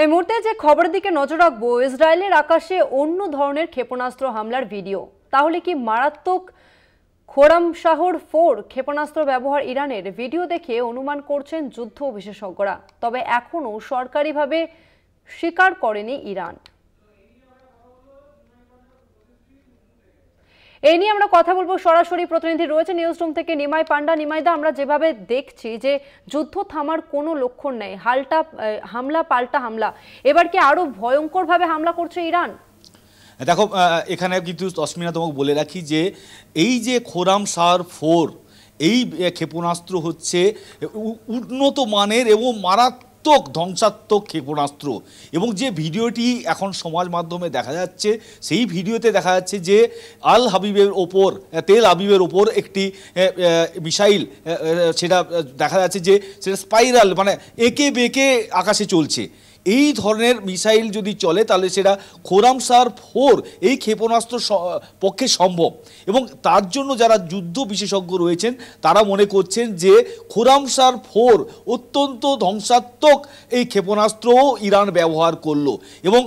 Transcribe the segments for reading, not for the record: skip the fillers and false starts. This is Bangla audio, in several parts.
এই মুহূর্তে যে খবরের দিকে নজর রাখবো, ইসরায়েলের আকাশে অন্য ধরনের ক্ষেপণাস্ত্র হামলার ভিডিও। তাহলে কি মারাত্মক খোরামশাহর 4 ক্ষেপণাস্ত্র ব্যবহার ইরানের? ভিডিও দেখে অনুমান করছেন যুদ্ধ বিশেষজ্ঞরা, তবে এখনও সরকারিভাবে স্বীকার করেনি ইরান। এই নিয়ে আমরা কথা বলবো, সরাসরি প্রতিনিধি রয়েছে নিউজ রুম থেকে নিমাই পান্ডা। নিমাইদা, আমরা যেভাবে দেখছি যে যুদ্ধ থামার কোনো লক্ষণ নেই, হামলা পাল্টা হামলা, এবার কি আরো ভয়ঙ্কর ভাবে হামলা করছে ইরান? দেখো, এখানে কিন্তু তসমিনা তোমাকে বলে রাখি যে এই যে খোরামশাহর 4 এই ক্ষেপণাস্ত্র হচ্ছে উন্নত মানের এবং মারাত্মক ধ্বংসাত্মক ক্ষেপণাস্ত্র। এবং যে ভিডিওটি এখন সমাজ মাধ্যমে দেখা যাচ্ছে, সেই ভিডিওতে দেখা যাচ্ছে যে তেল আবিবের ওপর একটি মিসাইল, সেটা দেখা যাচ্ছে যে সেটা স্পাইরাল, মানে এঁকে বেঁকে আকাশে চলছে। এই ধরনের মিসাইল যদি চলে তাহলে সেটা খোরামশাহর 4 এই ক্ষেপণাস্ত্র পক্ষে সম্ভব। এবং তার জন্য যারা যুদ্ধ বিশেষজ্ঞ রয়েছেন তারা মনে করছেন যে খোরামশাহর 4 অত্যন্ত ধ্বংসাত্মক এই ক্ষেপণাস্ত্রও ইরান ব্যবহার করলো। এবং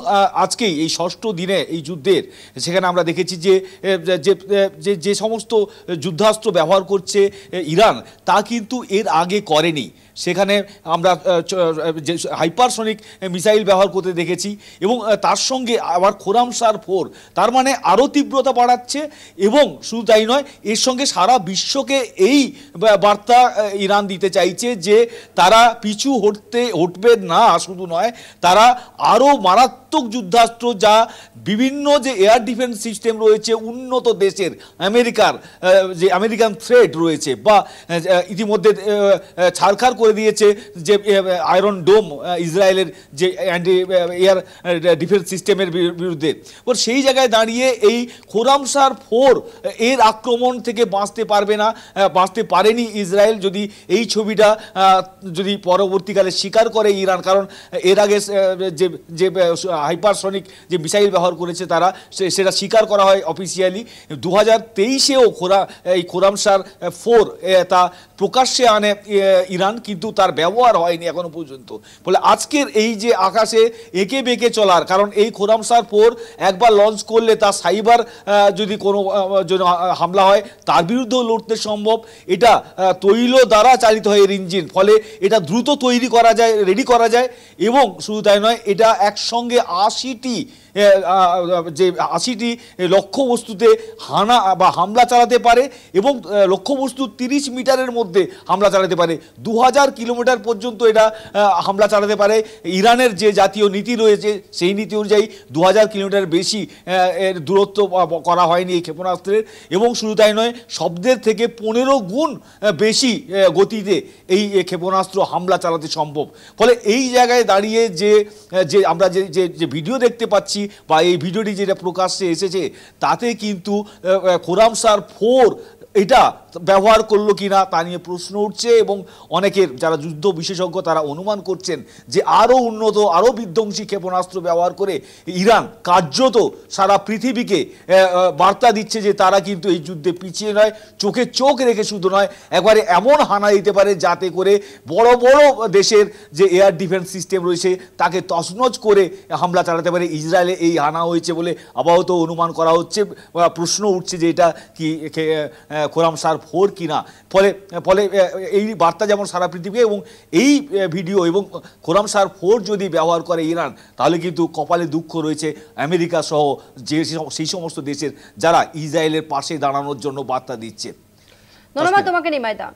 আজকেই এই 6ষ্ঠ দিনে এই যুদ্ধের, সেখানে আমরা দেখেছি যে যে সমস্ত যুদ্ধাস্ত্র ব্যবহার করছে ইরান তা কিন্তু এর আগে করেনি। সেখানে আমরা হাইপারসনিক মিসাইল ব্যবহার করতে দেখেছি, এবং তার সঙ্গে আবার খোরামশাহর 4, তার মানে আরও তীব্রতা বাড়াচ্ছে। এবং শুধু তাই নয়, এর সঙ্গে সারা বিশ্বকে এই বার্তা ইরান দিতে চাইছে যে তারা পিছু হটবে না, শুধু নয় তারা আরও মারাত্মক যুদ্ধাস্ত্র, যা বিভিন্ন যে এয়ার ডিফেন্স সিস্টেম রয়েছে উন্নত দেশের, যে আমেরিকান থ্রেট রয়েছে, বা ইতিমধ্যে ছারখার করে দিয়েছে যে আয়রন ডোম ইসরায়েলের যে অ্যান্টি এয়ার ডিফেন্স সিস্টেমের বিরুদ্ধে, সেই জায়গায় দাঁড়িয়ে এই খোরামশাহর 4 এর আক্রমণ থেকে বাঁচতে পারেনি ইসরায়েল। যদি এই ছবিটা যদি পরবর্তীকালে স্বীকার করে ইরান, কারণ এর আগে যে হাইপারসনিক যে মিসাইল ব্যবহার করেছে তারা, সেটা স্বীকার করা হয় অফিসিয়ালি। 2023-এও এই খোরামশাহর 4 তা প্রকাশ্যে আনে ইরান, কিন্তু তার ব্যবহার হয়নি এখনো পর্যন্ত। বলে আজকের এই যে আকাশে এঁকে বেঁকে চলার কারণ, এই খোরামশাহর 4 একবার লঞ্চ করলে তা সাইবার যদি কোনো হামলা হয় তার বিরুদ্ধেও লড়তে সম্ভব। এটা তৈল দ্বারা চালিত হয় এর ইঞ্জিন, ফলে এটা দ্রুত রেডি করা যায়। এবং শুধু তাই নয়, এটা একসঙ্গে 80টি লক্ষ্যবস্তুতে হামলা চালাতে পারে, এবং লক্ষ্যবস্তু 30 মিটারের মধ্যে হামলা চালাতে পারে। 2000 কিলোমিটার পর্যন্ত এটা হামলা চালাতে পারে। ইরানের যে জাতীয় নীতি রয়েছে সেই নীতি অনুযায়ী 2000 কিলোমিটার বেশি এর দূরত্ব করা হয়নি এই ক্ষেপণাস্ত্রের। এবং শুধু তাই নয়, শব্দের থেকে 15 গুণ বেশি গতিতে এই ক্ষেপণাস্ত্র হামলা চালাতে সম্ভব। ফলে এই জায়গায় দাঁড়িয়ে যে আমরা যে ভিডিও দেখতে পাচ্ছি, বা এই ভিডিওটি যেটা প্রকাশ্যে এসেছে, তাতে কিন্তু খোরামশাহর 4 এটা ব্যবহার করলো কিনা তা নিয়ে প্রশ্ন উঠছে। এবং অনেকের যারা যুদ্ধ বিশেষজ্ঞ তারা অনুমান করছেন যে আরও উন্নত, আরও বিধ্বংসী ক্ষেপণাস্ত্র ব্যবহার করে ইরান কার্যত সারা পৃথিবীকে বার্তা দিচ্ছে যে তারা কিন্তু এই যুদ্ধে পিছিয়ে নয়, চোখে চোখ রেখে শুধু নয়, একবারে এমন হানা দিতে পারে যাতে করে বড় বড় দেশের যে এয়ার ডিফেন্স সিস্টেম রয়েছে তাকে তছনছ করে হামলা চালাতে পারে। ইসরায়েলে এই হানা হয়েছে বলে আপাতত অনুমান করা হচ্ছে, প্রশ্ন উঠছে যে এটা কি খোরামশাহর 4 কিনা। ফলে এই বার্তা যেমন সারা পৃথিবী, এবং এই ভিডিও এবং খোরামশাহর 4 যদি ব্যবহার করে ইরান, তাহলে কিন্তু কপালে দুঃখ রয়েছে আমেরিকা সহ সেই সমস্ত দেশের যারা ইসরায়েলের পাশে দাঁড়ানোর জন্য বার্তা দিচ্ছে। ধন্যবাদ তোমাকে নিমাইদা।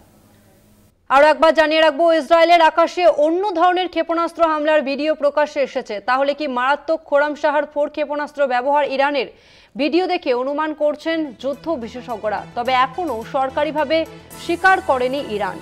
আরো একবার জানিয়ে রাখবো, ইসরায়েলের আকাশে অন্য ধরনের ক্ষেপণাস্ত্র হামলার ভিডিও প্রকাশ্যে এসেছে। তাহলে কি মারাত্মক খোরামশাহর 4 ক্ষেপণাস্ত্র ব্যবহার ইরানের? ভিডিও দেখে অনুমান করছেন যুদ্ধ বিশেষজ্ঞরা, তবে এখনও সরকারিভাবে স্বীকার করেনি ইরান।